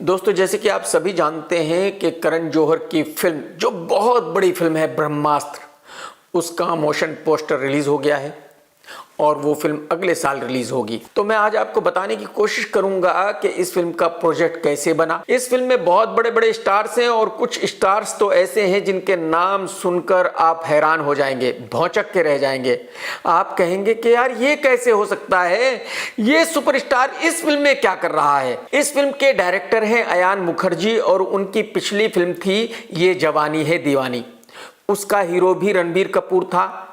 दोस्तों, जैसे कि आप सभी जानते हैं कि करण जौहर की फिल्म जो बहुत बड़ी फिल्म है ब्रह्मास्त्र, उसका मोशन पोस्टर रिलीज हो गया है और वो फिल्म अगले साल रिलीज होगी। तो मैं आज आपको बताने की कोशिश करूंगा कि इस फिल्म का प्रोजेक्ट कैसे बना। इस फिल्म में बहुत बड़े बड़े स्टार्स हैं और कुछ स्टार्स तो ऐसे हैं जिनके नाम सुनकर आप हैरान हो जाएंगे, भौंचक के रह जाएंगे। आप कहेंगे कि यार ये कैसे हो सकता है, ये सुपरस्टार इस फिल्म में क्या कर रहा है। इस फिल्म के डायरेक्टर हैं अयान मुखर्जी और उनकी पिछली फिल्म थी ये जवानी है दीवानी। उसका हीरो भी रणबीर कपूर था,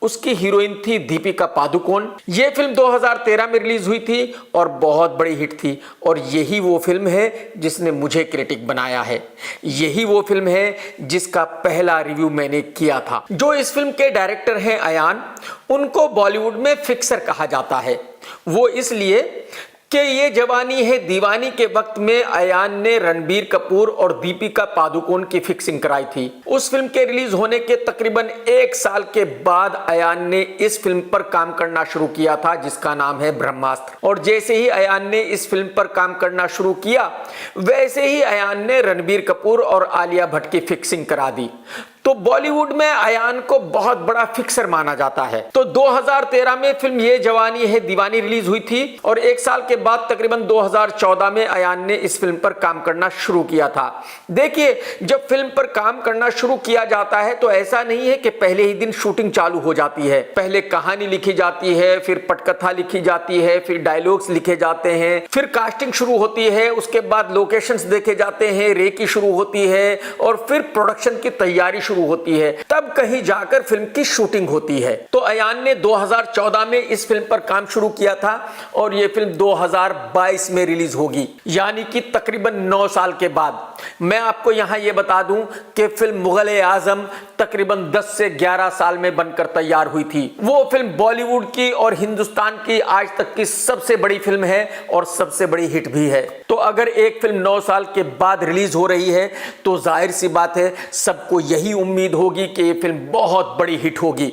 उसकी हीरोइन थी दीपिका पादुकोण। यह फिल्म 2013 में रिलीज हुई थी और बहुत बड़ी हिट थी और यही वो फिल्म है जिसने मुझे क्रिटिक बनाया है। यही वो फिल्म है जिसका पहला रिव्यू मैंने किया था। जो इस फिल्म के डायरेक्टर हैं अयान, उनको बॉलीवुड में फिक्सर कहा जाता है। वो इसलिए कि ये जवानी है दीवानी के वक्त में अयान ने रणबीर कपूर और दीपिका पादुकोण की फिक्सिंग कराई थी। उस फिल्म के रिलीज होने के तकरीबन 1 साल के बाद अयान ने इस फिल्म पर काम करना शुरू किया था जिसका नाम है ब्रह्मास्त्र। और जैसे ही अयान ने इस फिल्म पर काम करना शुरू किया, वैसे ही अयान ने रणबीर कपूर और आलिया भट्ट की फिक्सिंग करा दी। तो बॉलीवुड में अयान को बहुत बड़ा फिक्सर माना जाता है। तो 2013 में फिल्म ये जवानी है दीवानी रिलीज हुई थी और 1 साल के बाद तकरीबन 2014 में अयान ने इस फिल्म पर काम करना शुरू किया था। देखिए, जब फिल्म पर काम करना शुरू किया जाता है तो ऐसा नहीं है कि पहले ही दिन शूटिंग चालू हो जाती है। पहले कहानी लिखी जाती है, फिर पटकथा लिखी जाती है, फिर डायलॉग्स लिखे जाते हैं, फिर कास्टिंग शुरू होती है, उसके बाद लोकेशंस देखे जाते हैं, रेकी शुरू होती है और फिर प्रोडक्शन की तैयारी शुरू होती है। तब कहीं जाकर फिल्म की शूटिंग होती है। तो अयान ने 2014 में इस फिल्म पर काम शुरू किया था और यह फिल्म 2022 में रिलीज होगी, यानी कि तकरीबन 9 साल के बाद। मैं आपको यहां यह बता दूं कि फिल्म मुगल आजम तकरीबन 10 से 11 साल में बनकर तैयार हुई थी। वो फिल्म बॉलीवुड की और हिंदुस्तान की आज तक की सबसे बड़ी फिल्म है और सबसे बड़ी हिट भी है। तो अगर एक फिल्म 9 साल के बाद रिलीज हो रही है तो जाहिर सी बात है सबको यही उम्मीद होगी कि ये फिल्म बहुत बड़ी हिट होगी।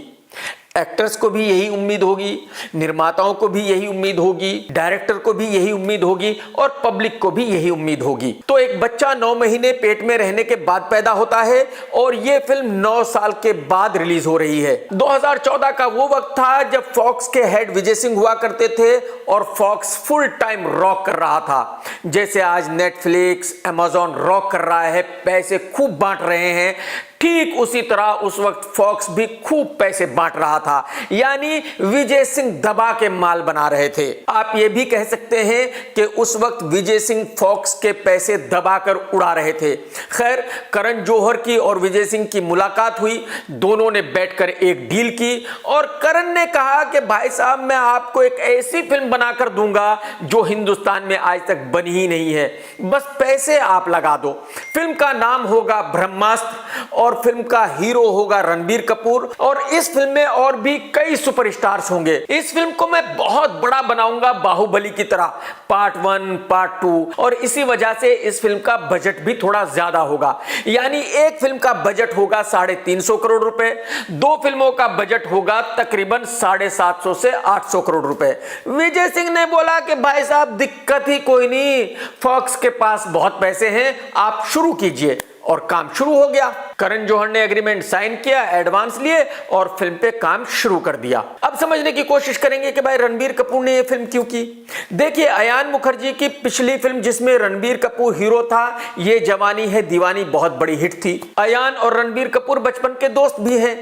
एक्टर्स को भी यही उम्मीद होगी, निर्माताओं को भी यही उम्मीद होगी, डायरेक्टर को भी यही उम्मीद होगी और पब्लिक को भी यही उम्मीद होगी। तो एक बच्चा 9 महीने पेट में रहने के बाद पैदा होता है और यह फिल्म 9 साल के बाद रिलीज हो रही है। 2014 का वो वक्त था जब फॉक्स के हेड विजय सिंह हुआ करते थे और फॉक्स फुल टाइम रॉक कर रहा था। जैसे आज नेटफ्लिक्स, अमेजॉन रॉक कर रहा है, पैसे खूब बांट रहे हैं, ठीक उसी तरह उस वक्त फॉक्स भी खूब पैसे बांट रहा था, यानी विजय सिंह दबा के माल बना रहे थे। आप ये भी कह सकते हैं कि उस वक्त विजय सिंह फॉक्स के पैसे दबाकर उड़ा रहे थे। खैर, करण जौहर की और विजय सिंह की मुलाकात हुई, दोनों ने बैठकर एक डील की और करण ने कहा कि भाई साहब, मैं आपको एक ऐसी फिल्म बनाकर दूंगा जो हिंदुस्तान में आज तक बनी ही नहीं है, बस पैसे आप लगा दो। फिल्म का नाम होगा ब्रह्मास्त्र और फिल्म का हीरो होगा रणबीर कपूर और इस फिल्म में और भी कई सुपरस्टार्स होंगे। इस फिल्म को मैं बहुत बड़ा बनाऊंगा, बाहुबली की तरह, पार्ट 1, पार्ट 2, और इसी वजह से इस फिल्म का बजट भी थोड़ा ज्यादा होगा। यानी एक फिल्म का बजट होगा 350 करोड़ रुपए, 2 फिल्मों का बजट होगा तकरीबन 750 से 800 करोड़ रुपए। विजय सिंह ने बोला कि भाई साहब, दिक्कत ही कोई नहीं, फॉक्स के पास बहुत पैसे हैं, आप शुरू कीजिए। और काम शुरू हो गया। करण जौहर ने एग्रीमेंट साइन किया, एडवांस लिए और फिल्म पे काम शुरू कर दिया। अब समझने की कोशिश करेंगे कि भाई रणबीर कपूर ने ये फिल्म क्यों की। देखिए, अयान मुखर्जी की पिछली फिल्म जिसमें रणबीर कपूर हीरो था, ये जवानी है दीवानी, बहुत बड़ी हिट थी। अयान और रणबीर कपूर बचपन के दोस्त भी हैं,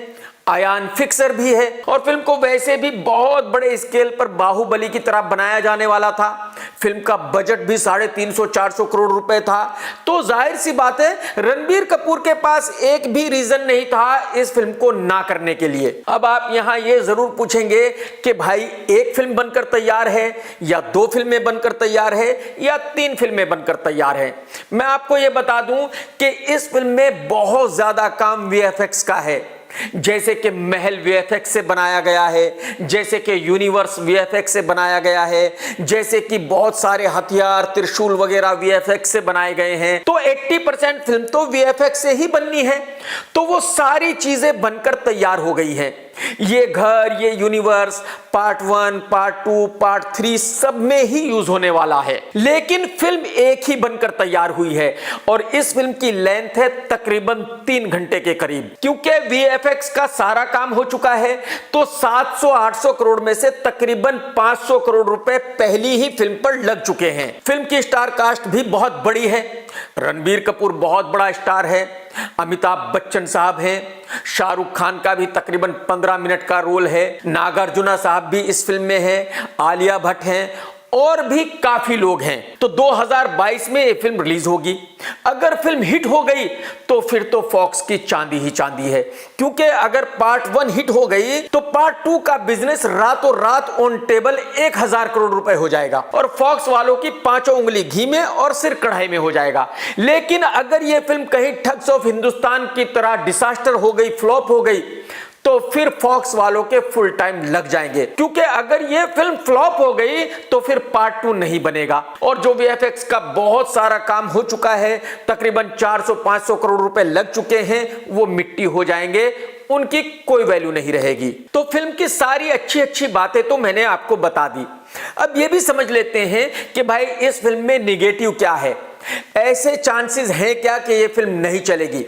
अयान फिक्सर भी है और फिल्म को वैसे भी बहुत बड़े स्केल पर बाहुबली की तरह बनाया जाने वाला था। फिल्म का बजट भी 350-400 करोड़ रुपए था। तो जाहिर सी बात है, रणबीर कपूर के पास एक भी रीजन नहीं था इस फिल्म को ना करने के लिए। अब आप यहां ये जरूर पूछेंगे कि भाई, एक फिल्म बनकर तैयार है या 2 फिल्में बनकर तैयार है या 3 फिल्में बनकर तैयार है। मैं आपको यह बता दूं कि इस फिल्म में बहुत ज्यादा काम वीएफएक्स का है। जैसे कि महल वीएफएक्स से बनाया गया है, जैसे कि यूनिवर्स वीएफएक्स से बनाया गया है, जैसे कि बहुत सारे हथियार, त्रिशूल वगैरह वीएफएक्स से बनाए गए हैं। तो 80% फिल्म तो वीएफएक्स से ही बननी है। तो वो सारी चीजें बनकर तैयार हो गई हैं। ये घर, ये यूनिवर्स पार्ट 1, पार्ट 2, पार्ट 3 सब में ही यूज होने वाला है। लेकिन फिल्म एक ही बनकर तैयार हुई है और इस फिल्म की लेंथ है तकरीबन 3 घंटे के करीब। क्योंकि वीएफएक्स का सारा काम हो चुका है तो 700-800 करोड़ में से तकरीबन 500 करोड़ रुपए पहली ही फिल्म पर लग चुके हैं। फिल्म की स्टार कास्ट भी बहुत बड़ी है। रणबीर कपूर बहुत बड़ा स्टार है, अमिताभ बच्चन साहब हैं, शाहरुख खान का भी तकरीबन 15 मिनट का रोल है, नागार्जुना साहब भी इस फिल्म में हैं, आलिया भट्ट हैं और भी काफी लोग हैं। तो 2022 में ये फिल्म रिलीज होगी। अगर फिल्म हिट हो गई तो फिर तो फॉक्स की चांदी ही चांदी है, क्योंकि अगर पार्ट 1 हिट हो गई तो पार्ट 2 का बिजनेस रातों रात ऑन टेबल 1000 करोड़ रुपए हो जाएगा और फॉक्स वालों की पांचों उंगली घी में और सिर कढ़ाई में हो जाएगा। लेकिन अगर यह फिल्म कहीं ठग्स ऑफ हिंदुस्तान की तरह डिसास्टर हो गई, फ्लॉप हो गई, तो फिर फॉक्स वालों के फुल टाइम लग जाएंगे, क्योंकि अगर ये फिल्म फ्लॉप हो गई तो फिर पार्ट 2 नहीं बनेगा और जो वीएफएक्स का बहुत सारा काम हो चुका है, तकरीबन 400-500 करोड़ रुपए लग चुके हैं, वो मिट्टी हो जाएंगे, उनकी कोई वैल्यू नहीं रहेगी। तो फिल्म की सारी अच्छी अच्छी बातें तो मैंने आपको बता दी। अब ये भी समझ लेते हैं कि भाई इस फिल्म में निगेटिव क्या है, ऐसे चांसेस हैं क्या कि ये फिल्म नहीं चलेगी।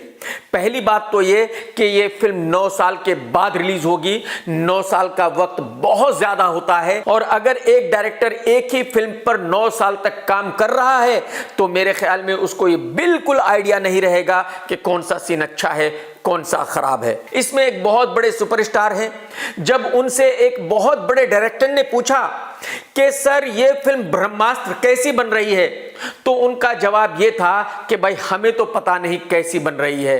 पहली बात तो ये कि ये फिल्म 9 साल के बाद रिलीज होगी। 9 साल का वक्त बहुत ज्यादा होता है और अगर एक डायरेक्टर एक ही फिल्म पर 9 साल तक काम कर रहा है तो मेरे ख्याल में उसको ये बिल्कुल आइडिया नहीं रहेगा कि कौन सा सीन अच्छा है, कौन सा खराब है। इसमें एक बहुत बड़े सुपरस्टार हैं। जब उनसे एक बहुत बड़े डायरेक्टर ने पूछा कि सर ये फिल्म ब्रह्मास्त्र कैसी बन रही है, तो उनका जवाब ये था कि भाई हमें तो पता नहीं कैसी बन रही है,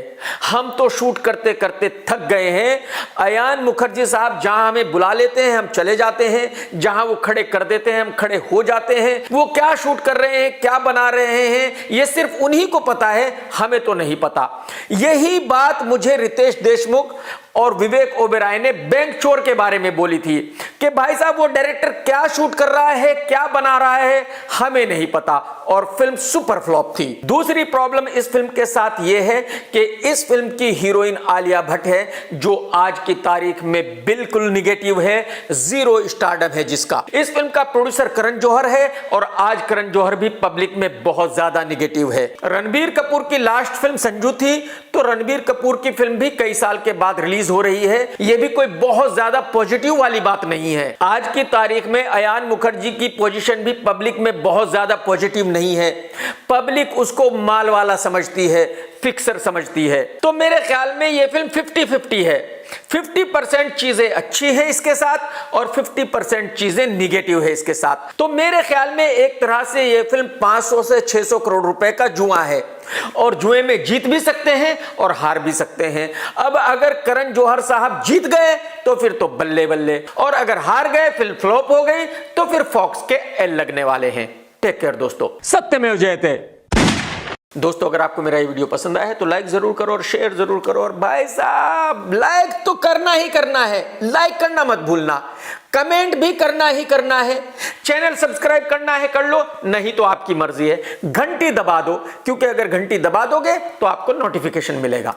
हम तो शूट करते करते थक गए हैं। अयान मुखर्जी साहब जहां हमें बुला लेते हैं हम चले जाते हैं, जहां वो खड़े कर देते हैं हम खड़े हो जाते हैं। वो क्या शूट कर रहे हैं, क्या बना रहे हैं, ये सिर्फ उन्हीं को पता है, हमें तो नहीं पता। यही बात मुझे रितेश देशमुख और विवेक ओबेरॉय ने बैंक चोर के बारे में बोली थी कि भाई साहब वो डायरेक्टर क्या शूट कर रहा है, क्या बना रहा है, हमें नहीं पता, और फिल्म सुपर फ्लॉप थी। दूसरी प्रॉब्लम इस फिल्म के साथ यह है कि इस फिल्म की हीरोइन आलिया भट्ट है, जो आज की तारीख में बिल्कुल निगेटिव है, 0 स्टारडम है जिसका। इस फिल्म का प्रोड्यूसर करण जौहर है और आज करण जौहर भी पब्लिक में बहुत ज्यादा निगेटिव है। रणबीर कपूर की लास्ट फिल्म संजू थी, तो रणबीर कपूर की फिल्म भी कई साल के बाद रिलीज हो रही है। यह भी कोई बहुत ज्यादा पॉजिटिव वाली बात नहीं है। आज की तारीख में अयान मुखर्जी की पोजीशन भी पब्लिक में बहुत ज्यादा पॉजिटिव नहीं है। पब्लिक उसको माल वाला समझती है, फिक्सर समझती है। तो मेरे ख्याल में यह फिल्म 50-50 है। 50% चीजें अच्छी हैं इसके साथ और 50% चीजें निगेटिव है इसके साथ। तो मेरे ख्याल में एक तरह से यह फिल्म 500 से 600 करोड़ रुपए का जुआ है और जुए में जीत भी सकते हैं और हार भी सकते हैं। अब अगर करण जौहर साहब जीत गए तो फिर तो बल्ले बल्ले, और अगर हार गए, फिल्म फ्लॉप हो गई, तो फिर फॉक्स के एल लगने वाले हैं। टेक केयर दोस्तों, सत्यमेव जयते। दोस्तों अगर आपको मेरा ये वीडियो पसंद आया है तो लाइक जरूर करो और शेयर जरूर करो, और भाई साहब लाइक तो करना ही करना है, लाइक करना मत भूलना, कमेंट भी करना ही करना है, चैनल सब्सक्राइब करना है कर लो, नहीं तो आपकी मर्जी है। घंटी दबा दो, क्योंकि अगर घंटी दबा दोगे तो आपको नोटिफिकेशन मिलेगा।